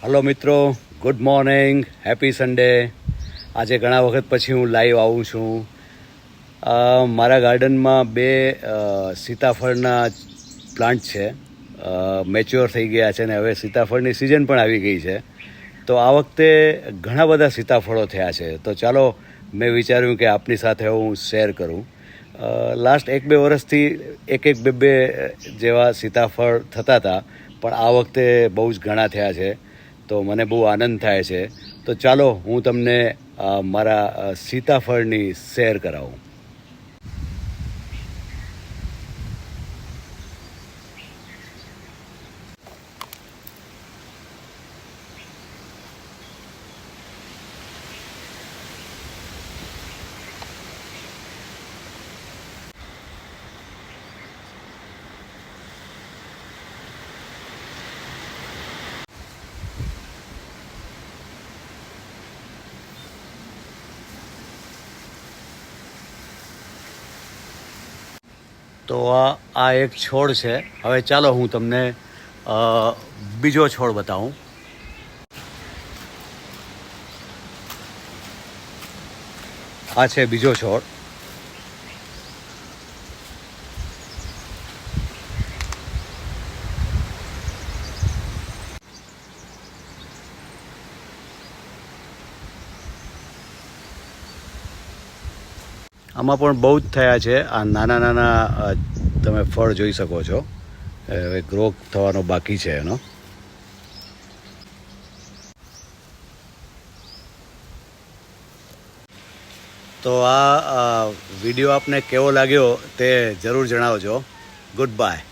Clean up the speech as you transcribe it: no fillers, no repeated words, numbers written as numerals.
Hello મિત્રો, good morning, happy Sunday. આજે ઘણા વખત પછી હું લાઈવ આવું છું. મારા ગાર્ડનમાં બે સીતાફળના પ્લાન્ટ છે. મેચ્યોર થઈ ગયા છે ને હવે સીતાફળની સિઝન પણ આવી ગઈ છે. તો આ વખતે ઘણા બધા સીતાફળો થયા છે. તો ચાલો મેં વિચાર્યું કે આપની સાથે હું શેર કરું. લાસ્ટ 1-2 વર્ષથી એક બે જેવા સીતાફળ થતા હતા, પણ આ વખતે બહુ જ ઘણા થયા છે. તો મને બહુ આનંદ થાય છે. તો ચાલો હું તમને મારા સીતાફળની શેર કરાવું. તો આ એક છોડ છે. હવે ચાલો હું તમને બીજો છોડ બતાવું. આ છે બીજો છોડ. આમાં પણ બહુ જ થયા છે. આ નાના નાના તમે ફળ જોઈ શકો છો. હવે ગ્રો થવાનો બાકી છે એનો. તો આ વિડીયો આપને કેવો લાગ્યો તે જરૂર જણાવજો. Good bye.